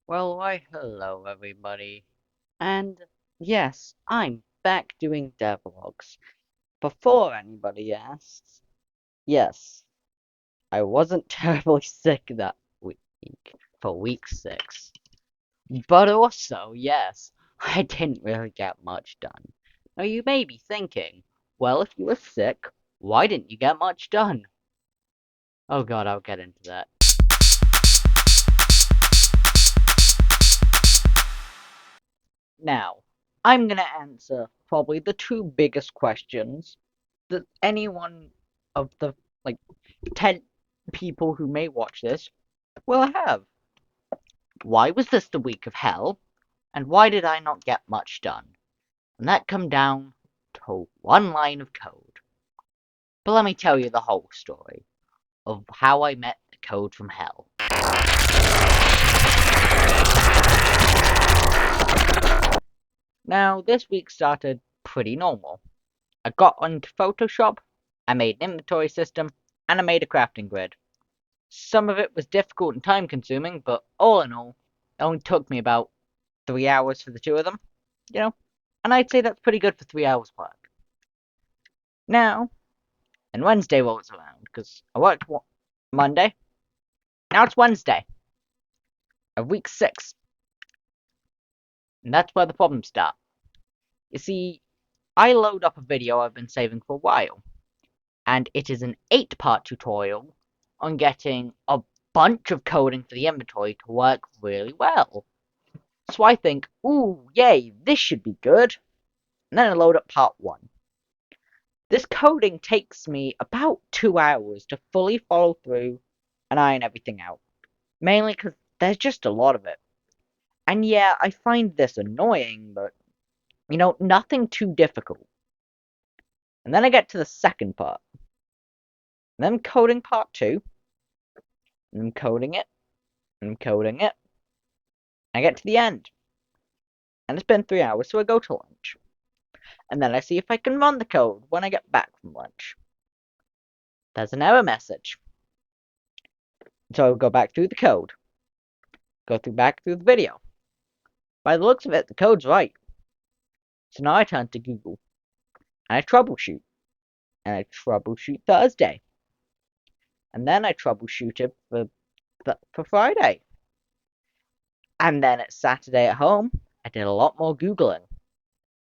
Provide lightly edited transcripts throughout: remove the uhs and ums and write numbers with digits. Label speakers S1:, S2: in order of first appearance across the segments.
S1: Well, why, hello everybody. And yes, I'm back doing devlogs. Before anybody asks, yes, I wasn't terribly sick that week for week 6. But also, yes, I didn't really get much done. Now you may be thinking, well, if you were sick, why didn't you get much done? Oh god, I'll get into that. Now, I'm gonna answer probably the two biggest questions that anyone of the like 10 people who may watch this will have. Why was this the week of hell? And why did I not get much done? And that come down to one line of code. But let me tell you the whole story of how I met the code from hell. Now, this week started pretty normal. I got onto Photoshop, I made an inventory system, and I made a crafting grid. Some of it was difficult and time consuming, but all in all, it only took me about 3 hours for the two of them, you know? And I'd say that's pretty good for 3 hours work. Now, and Wednesday rolls around, because I worked Monday. Now it's Wednesday of week 6. And that's where the problems start. You see, I load up a video I've been saving for a while, and it is an 8-part tutorial on getting a bunch of coding for the inventory to work really well. So I think, ooh, yay, this should be good. And then I load up part 1. This coding takes me about 2 hours to fully follow through and iron everything out. Mainly because there's just a lot of it. And yeah, I find this annoying, but, nothing too difficult. And then I get to the second part. And then I'm coding part 2. And I'm coding it. And I'm coding it. And I get to the end. And it's been 3 hours, so I go to lunch. And then I see if I can run the code when I get back from lunch. There's an error message. So I go back through the code. Back through the video. By the looks of it, the code's right. So now I turn to Google. And I troubleshoot. And I troubleshoot Thursday. And then I troubleshoot it for Friday. And then it's Saturday at home. I did a lot more Googling.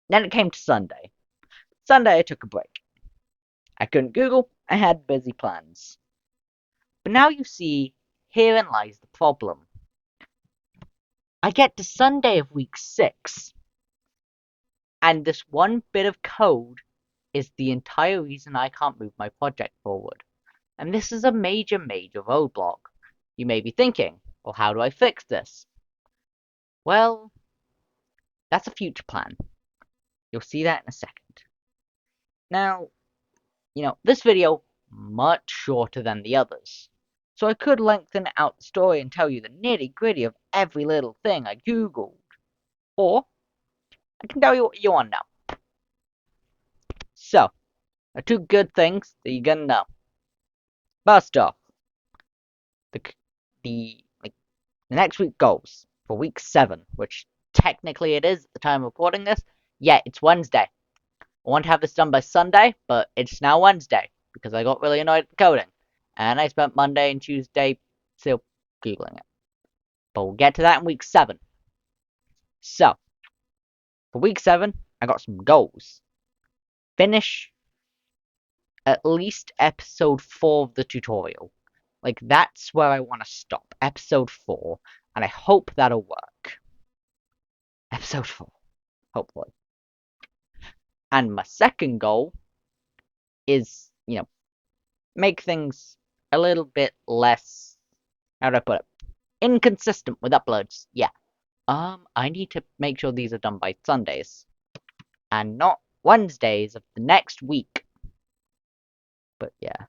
S1: Then it came to Sunday. Sunday I took a break. I couldn't Google. I had busy plans. But now you see, herein lies the problem. I get to Sunday of week 6, and this one bit of code is the entire reason I can't move my project forward. And this is a major, major roadblock. You may be thinking, well, how do I fix this? Well, that's a future plan. You'll see that in a second. Now, this video much shorter than the others. So I could lengthen out the story and tell you the nitty-gritty of every little thing I googled. Or, I can tell you what you want to know. So, there are two good things that you're gonna know. First off, the, the next week goals for week 7, which technically it is at the time of recording this. Yeah, it's Wednesday. I want to have this done by Sunday, but it's now Wednesday because I got really annoyed at coding. And I spent Monday and Tuesday still Googling it. But we'll get to that in week 7. So, for week 7, I got some goals. Finish at least episode 4 of the tutorial. Like, that's where I want to stop. Episode 4. And I hope that'll work. Episode 4. Hopefully. And my second goal is, make things a little bit less, how do I put it? Inconsistent with uploads. Yeah. I need to make sure these are done by Sundays. And not Wednesdays of the next week. But yeah.